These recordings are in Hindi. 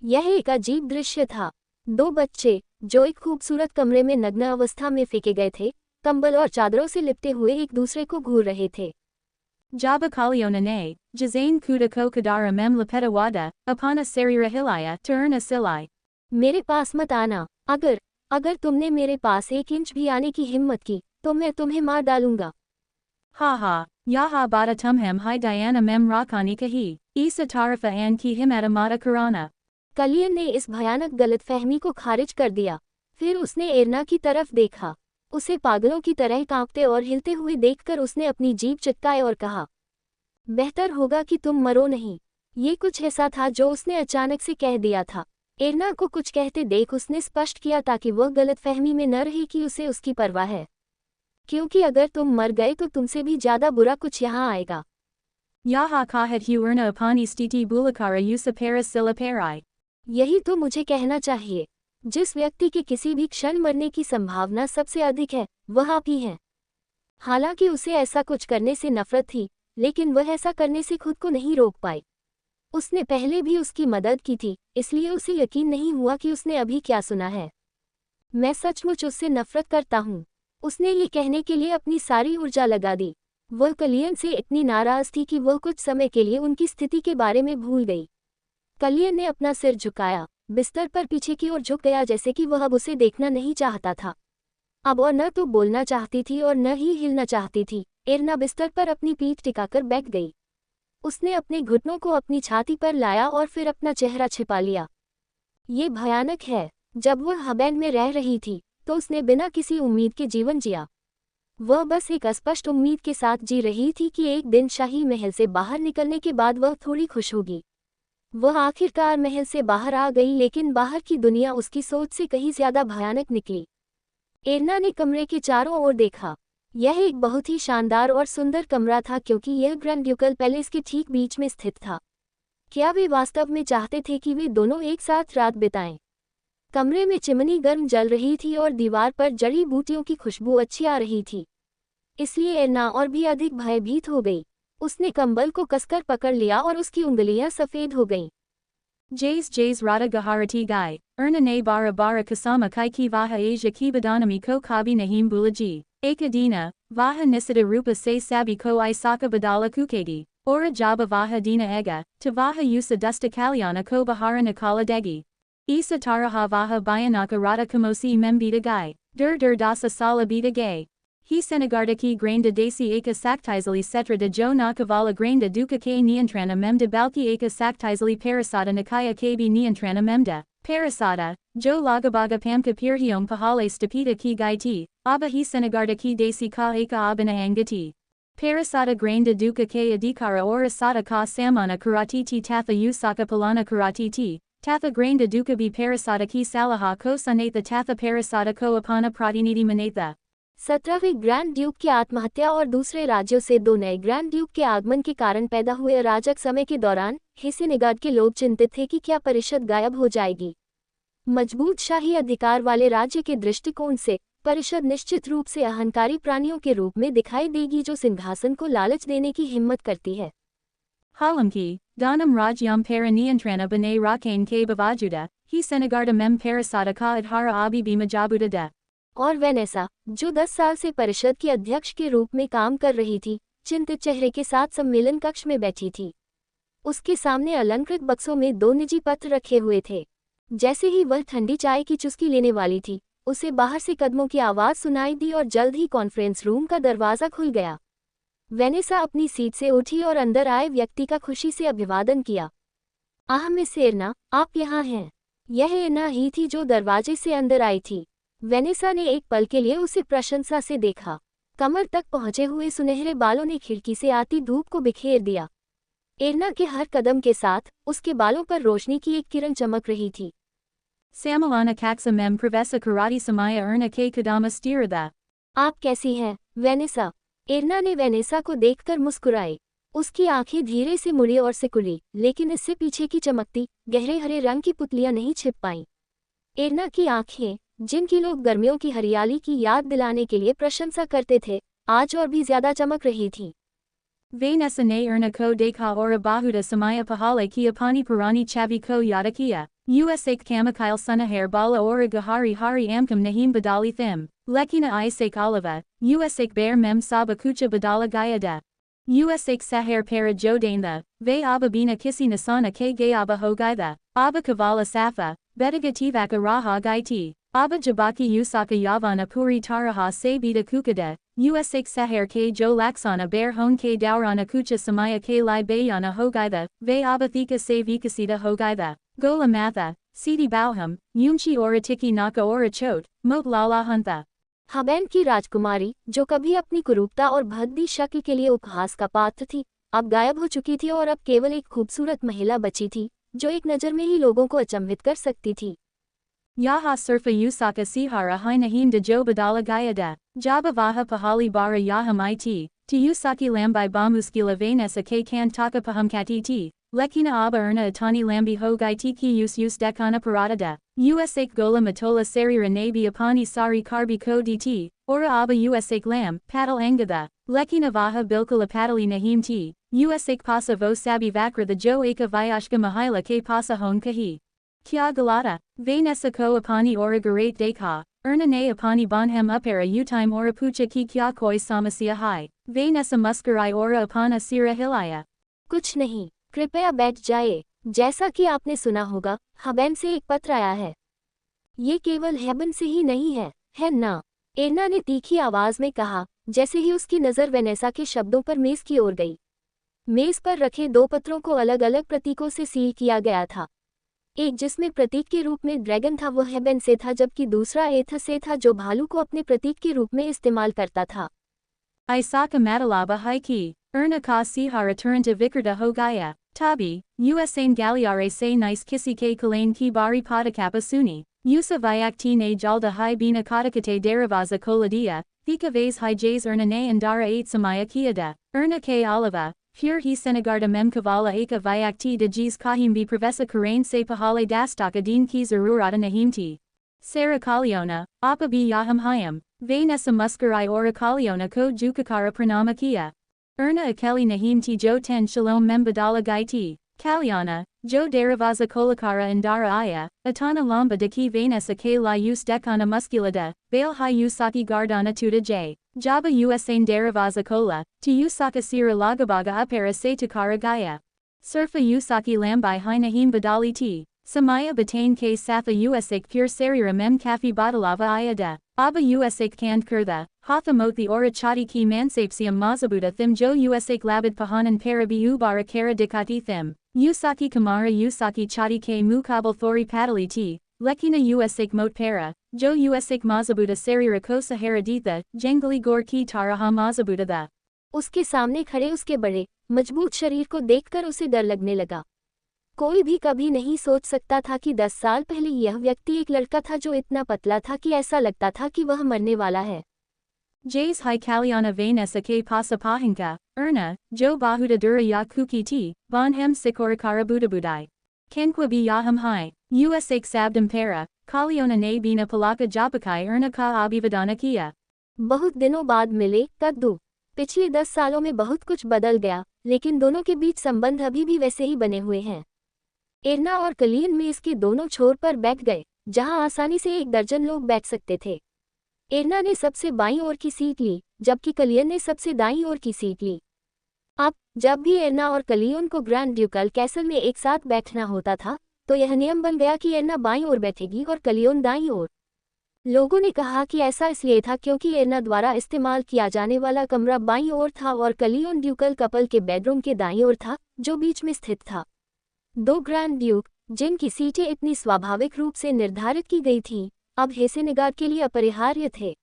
यह एक अजीब दृश्य था। दो बच्चे, जो एक खूबसूरत कमरे में नग्न अवस्था में फेंके गए थे, कंबल और चादरों से लिपटे हुए एक दूसरे को घूर रहे थे। Jaba Kalionane, Jazane Kudako Kadara Mem Lapetawada, Apana Sarira Hilaya, Turna Silai. मेरे पास मत आना। अगर तुमने मेरे पास 1 इंच भी आने की हिम्मत की तो मैं तुम्हें मार डालूंगा। Ha ha, Yaha Bada Tumhem Hi Diana Mem Rakani Kahi, Isa Tarifa An Ki Himata Mata Karana. कलियन ने इस भयानक गलतफहमी को खारिज कर दिया। फिर उसने एरना की तरफ देखा। उसे पागलों की तरह कांपते और हिलते हुए देखकर उसने अपनी जीभ चटकाए और कहा, बेहतर होगा कि तुम मरो नहीं। ये कुछ ऐसा था जो उसने अचानक से कह दिया था। एरना को कुछ कहते देख उसने स्पष्ट किया ताकि वह गलतफहमी में न रहे कि उसे उसकी परवाह है, क्योंकि अगर तुम मर गए तो तुमसे भी ज्यादा बुरा कुछ यहाँ आएगा। Yaha Kahat Huerna Apani Stiti Bulakara Yusa Paris Sila Parai. यही तो मुझे कहना चाहिए। जिस व्यक्ति के किसी भी क्षण मरने की संभावना सबसे अधिक है, वह आप ही हैं। हालांकि उसे ऐसा कुछ करने से नफरत थी, लेकिन वह ऐसा करने से खुद को नहीं रोक पाई। उसने पहले भी उसकी मदद की थी, इसलिए उसे यकीन नहीं हुआ कि उसने अभी क्या सुना है। मैं सचमुच उससे नफरत करता हूँ। उसने ये कहने के लिए अपनी सारी ऊर्जा लगा दी। वह कलियन से इतनी नाराज थी कि वह कुछ समय के लिए उनकी स्थिति के बारे में भूल गई। कलियन ने अपना सिर झुकाया, बिस्तर पर पीछे की ओर झुक गया जैसे कि वह अब उसे देखना नहीं चाहता था। अब और न तो बोलना चाहती थी और न ही हिलना चाहती थी। एरना बिस्तर पर अपनी पीठ टिकाकर बैठ गई। उसने अपने घुटनों को अपनी छाती पर लाया और फिर अपना चेहरा छिपा लिया। ये भयानक है। जब वह हबैन में रह रही थी तो उसने बिना किसी उम्मीद के जीवन जिया। वह बस एक अस्पष्ट उम्मीद के साथ जी रही थी कि एक दिन शाही महल से बाहर निकलने के बाद वह थोड़ी खुश होगी। वह आखिरकार महल से बाहर आ गई, लेकिन बाहर की दुनिया उसकी सोच से कहीं ज्यादा भयानक निकली। एरना ने कमरे के चारों ओर देखा। यह एक बहुत ही शानदार और सुंदर कमरा था क्योंकि यह ग्रैंड ड्यूकल पैलेस के ठीक बीच में स्थित था। क्या वे वास्तव में चाहते थे कि वे दोनों एक साथ रात बिताएं? कमरे में चिमनी गर्म जल रही थी और दीवार पर जड़ी बूटियों की खुशबू अच्छी आ रही थी। इसलिए एरना और भी अधिक भयभीत हो गई। उसने कंबल को कसकर पकड़ लिया और उसकी उंगलियां सफेद हो गईं। Jays Rada Gaharati Gai, Erna Ne Bara Bara Kasama Kai Ki Vaha Asia Ki Badanami Ko Kabi Nahim Bulaji, Akadina, Vaha Nisida Rupa Se Sabi Ko Isaka Badala Kukegi, Ora Jaba Vaha Dina Ega, Tavaha Yusa Dusta Kalyana Ko Bahara Nakala Degi. Isa Taraha Vaha Bayanaka Rada Kamosi Membita Gai, Dur Dasa Sala Bita Gay. He Senegarda Ki Grainda Desi Aka Saktizali Setra de Jo Nakavala Grainda Duka K Niantrana Memda Balki Aka Saktizali Parasada Nakaya KB Niantrana Memda, Parasada, Jo Lagabaga Pamka Pirhiom Pahale Stapita Ki Gaiti, Abba He Senegarda Ki Desi Ka Aka Abana Angati. Parasada Grainda Duka K Adikara Ora Sada Ka Samana Karatiti Tatha Usaka Palana Karatiti. Tatha Grainda Duka Bi Parasada Ki Salaha Ko Sanatha Tatha Parasada Ko Apana Pratiniti Manatha. 17वें ग्रैंड ड्यूक की आत्महत्या और दूसरे राज्यों से 2 नए ग्रैंड ड्यूक के आगमन के कारण पैदा हुए अराजक समय के दौरान हेसेनेगाड के लोग चिंतित थे कि क्या परिषद गायब हो जाएगी। मजबूत शाही अधिकार वाले राज्य के दृष्टिकोण से परिषद निश्चित रूप से अहंकारी प्राणियों के रूप में दिखाई देगी जो सिंहासन को लालच देने की हिम्मत करती है। Halamki, Donam Rajyam Para Niantrana Bane Rakane K Bavajuda, He Senegarda Mem Parasada Ka Adhara Abi Bima Jabuda Da. और वेनेसा, जो 10 साल से परिषद की अध्यक्ष के रूप में काम कर रही थी, चिंतित चेहरे के साथ सम्मेलन कक्ष में बैठी थी। उसके सामने अलंकृत बक्सों में 2 निजी पत्र रखे हुए थे। जैसे ही वह ठंडी चाय की चुस्की लेने वाली थी, उसे बाहर से कदमों की आवाज़ सुनाई दी और जल्द ही कॉन्फ्रेंस रूम का दरवाज़ा खुल गया। वेनेसा अपनी सीट से उठी और अंदर आए व्यक्ति का खुशी से अभिवादन किया। आह मिस एरना, आप यहाँ हैं। यह एरना ही थी जो दरवाजे से अंदर आई थी। वेनेसा ने एक पल के लिए उसे प्रशंसा से देखा। कमर तक पहुंचे हुए सुनहरे बालों ने खिड़की से आती धूप को बिखेर दिया। एरना के हर कदम के साथ उसके बालों पर रोशनी की एक किरण चमक रही थी। Samalana Kaksa Mem Pravesa Karati Samaya Erna K Kadama Stirada. आप कैसी हैं, वेनेसा? एरना ने वेनेसा को देखकर मुस्कुराई। उसकी आंखें धीरे से मुड़ी और सिकुड़ी, लेकिन इससे पीछे की चमकती गहरे हरे रंग की पुतलियां नहीं छिप पाईं। एरना की आंखें, जिनकी लोग गर्मियों की हरियाली की याद दिलाने के लिए प्रशंसा करते थे, आज और भी ज्यादा चमक रही थीं। Vanessa ne erna ko dekha ora bahuda samaya pahale ki apani purani chavi ko yadakia. Usak kamakile sunahair bala ora gahari hari amkam nahim badali thim. Lekina Isak Oliva, Usak bear mem saba kucha badala gayada. Usak sahar para jodaintha, ve aba bina kisi nasana ke gayaba hogaitha, aba kavala safa, betaga raha gaiti, aba jabaki usaka yavana puri taraha se bita kukada, Usak sahar ke jo laksana bear hon ke daurana kucha samaya ke li bayana hogaitha, ve aba thika se vikasita hogaitha, gola matha, sidi bauham, yunchi ora tiki naka ora chot, mot lala huntha. हबैन की राजकुमारी, जो कभी अपनी कुरूपता और भद्दी शक्ल के लिए उपहास का पात्र थी, अब गायब हो चुकी थी और अब केवल एक खूबसूरत महिला बची थी, जो एक नज़र में ही लोगों को अचंभित कर सकती थी। Yaha surfa usaka sihara hinahim de jo badala gayada, jaba vaha pahali bara yaham it, to usaki lambai bamuskila vanessa ke kan taka pahamkati ti, lekina aba erna atani lambi hogai tiki us dekana paradada, usak gola matola sarira nabi apani sari karbi ko dt, ora aba usak lam, paddle angatha, lekina vaha bilkala padali nahim ti, usak pasa vo sabi vakra the jo aka vyashka mahila ke pasa hon kahi. Kya galata, Vanessa ko apani ora garate dekha, erna ne apani bonham upera utime ora pucha ki kya koi samasya hai, Vanessa muskarai ora apana sira hilaya. कुछ नहीं, कृपया बैठ जाए। जैसा कि आपने सुना होगा, हबैन से एक पत्र आया है। ये केवल हेबन से ही नहीं है ना? एर्ना ने तीखी आवाज में कहा, जैसे ही उसकी नज़र वेनेसा के शब्दों पर मेज की ओर गई। मेज पर रखे दो पत्रों को अलग अलग प्रतीकों से सील किया गया था। एक जिसमें प्रतीक के रूप में ड्रैगन था, वह हेबन से था, जबकि दूसरा एथ से था, जो भालू को अपने प्रतीक के रूप में इस्तेमाल करता था। Isaka matalaba haiki, erna ka sihara turanta vikarta hogaya, tabi, usain galiare se nice kisi ke kalain ki bari padakapa suni, usa vyakti ne jalda hai bina katakate deravaza koladia, thika vase hi jays erna ne andara 8 samaya kiada, erna ke oliva. Pure he senagarda mem kavala eka vyakti de jis kahimbi pravesa karain se pahale dastaka din ki zarurata nahimti. Sarah Kaliona, apa bi yaham hayam, Vanessa muskarai ora Kaliona ko jukakara pranamakia. Erna akeli nahimti jo ten shalom membadala gaiti, Kaliana, jo deravaza kolakara andara aya, atana lamba de ki Vanessa ke la us dekana musculada, bail hi usaki gardana tuta j. Jaba usain deravaza kola, to usaka sira lagabaga upera se takara gaya. Surfa usaki lambai hinahim badali ti, samaya batain ke satha usak pure sarira mem kafi badalava ayada, aba usak kand kurtha, hatha mothi ora chati ki mansapsiam mazabuda thim jo usak labid pahanan parabi ubara kara dikati thim, usaki kamara usaki chati ke mukabal thori padali ti. Lekina usak mot para, jo usak mazabuda sarira ko sahara ditha, jangali gor ki taraha mazabuda da. उसके सामने खड़े उसके बड़े, मजबूत शरीर को देखकर उसे डर लगने लगा। कोई भी कभी नहीं सोच सकता था कि 10 साल पहले यह व्यक्ति एक लड़का था जो इतना पतला था कि ऐसा लगता था कि वह मरने वाला है। Jays hi Kaliana Vanessa ke pasa pahinka, erna, jo bahuda dura ya kuki ti, bonhem sikorakara budabudai. Kenkwa bi yaham hai, usak sabdam para, Kaliona ne bina palaka japakai erna ka abhivadana kia. बहुत दिनों बाद मिले, कद्दू। पिछले 10 सालों में बहुत कुछ बदल गया, लेकिन दोनों के बीच संबंध अभी भी वैसे ही बने हुए हैं। एर्ना और कलियन में इसके दोनों छोर पर बैठ गए, जहां आसानी से 1 दर्जन लोग बैठ सकते थे। एर्ना ने सबसे बाईं ओर की सीट ली, जबकि कलियन ने सबसे दाईं ओर की सीट ली। अब जब भी एर्ना और कलियन को ग्रैंड ड्यूकल कैसल में एक साथ बैठना होता था, तो यह नियम बन गया कि एर्ना बाईं ओर बैठेगी और कलियन दाईं ओर। लोगों ने कहा कि ऐसा इसलिए था क्योंकि एर्ना द्वारा इस्तेमाल किया जाने वाला कमरा बाईं ओर था और कलियन ड्यूकल कपल के बेडरूम के दाईं ओर था, जो बीच में स्थित था। 2 ग्रैंड ड्यूक, जिनकी सीटें इतनी स्वाभाविक रूप से निर्धारित की गई थीं, अब हेसेनेगाड के लिए अपरिहार्य थे।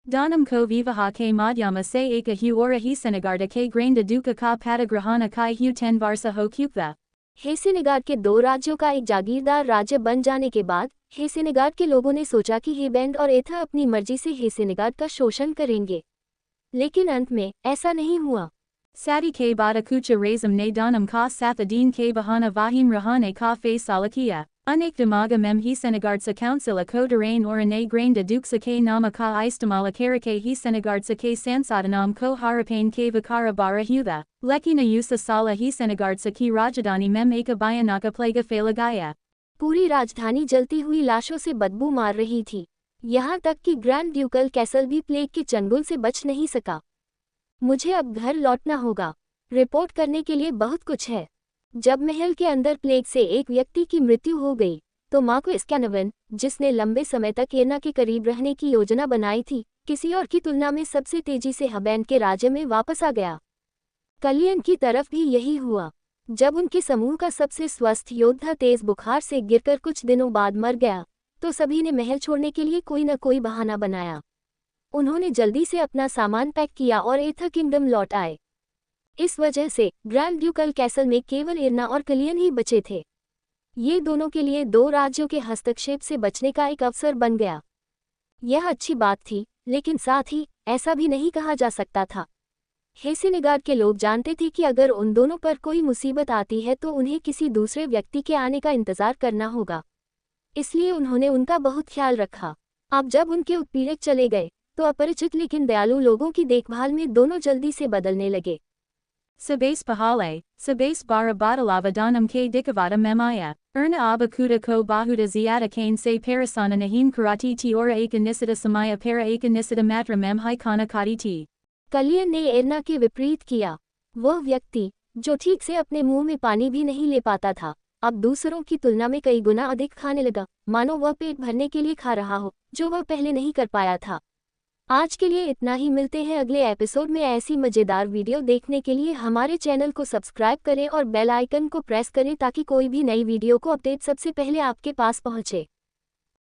Donam ko vivaha ke madhyama se eka hu ora hesenegarda ke grainda duka ka padagrahana kai hu ten varsa ho kyukta. हेसेनेगाड के 2 राज्यों का एक जागीरदार राज्य बन जाने के बाद हेसेनेगाड के लोगों ने सोचा कि हेबेंड और एथा अपनी मर्जी से हेसेनेगाड का शोषण करेंगे, लेकिन अंत में ऐसा नहीं हुआ। Sadi ke bada kucha razam ne donam ka sathadin ke bahana vahim rahane ka fe salakia. Unik damaga mem he senegardsa council a ko derain or ane grain de duksa ke nama ka istamala karake he senegardsa ke sansadanam ko harapane ke vakara bara hutha, leki na yusa sala he senegardsa ki rajadani mem eka bayanaka plaga falagaya. पूरी राजधानी जलती हुई लाशों से बदबू मार रही थी। यहाँ तक कि ग्रैंड ड्यूकल कैसल भी प्लेग के चंगुल से बच नहीं सका। मुझे अब घर लौटना होगा। रिपोर्ट करने के लिए बहुत कुछ है। जब महल के अंदर प्लेग से एक व्यक्ति की मृत्यु हो गई तो मार्को स्कैनवन, जिसने लंबे समय तक एर्ना के करीब रहने की योजना बनाई थी, किसी और की तुलना में सबसे तेजी से हबैन के राज्य में वापस आ गया। कलियन की तरफ भी यही हुआ। जब उनके समूह का सबसे स्वस्थ योद्धा तेज बुखार से गिरकर कुछ दिनों बाद मर गया तो सभी ने महल छोड़ने के लिए कोई न कोई बहाना बनाया। उन्होंने जल्दी से अपना सामान पैक किया और एथर किंगडम लौट आए। इस वजह से ग्रैंड ड्यूकल कैसल में केवल एर्ना और कलियन ही बचे थे। ये दोनों के लिए दो राज्यों के हस्तक्षेप से बचने का एक अवसर बन गया। यह अच्छी बात थी, लेकिन साथ ही ऐसा भी नहीं कहा जा सकता था। हेसिनिगार्ड के लोग जानते थे कि अगर उन दोनों पर कोई मुसीबत आती है तो उन्हें किसी दूसरे व्यक्ति के आने का इंतजार करना होगा। इसलिए उन्होंने उनका बहुत ख्याल रखा। अब जब उनके उत्पीड़क चले गए तो अपरिचित लेकिन दयालु लोगों की देखभाल में दोनों जल्दी से बदलने लगे। Sabase pahale, sabase bara badalava danam ke dikavada memaya, erna abakuda ko bahuda ziada kane se parasana nahim karati ti ora eka nisida samaya para eka nisida matra mem haikana kati ti। कलियन ने एर्ना के विपरीत किया। वह व्यक्ति जो ठीक से अपने मुंह में पानी भी नहीं ले पाता था, अब दूसरों की तुलना में कई गुना अधिक खाने लगा, मानो वह पेट भरने के लिए खा रहा हो, जो वह पहले नहीं कर पाया था। आज के लिए इतना ही। मिलते हैं अगले एपिसोड में। ऐसी मज़ेदार वीडियो देखने के लिए हमारे चैनल को सब्सक्राइब करें और बेल आइकन को प्रेस करें ताकि कोई भी नई वीडियो को अपडेट सबसे पहले आपके पास पहुंचे।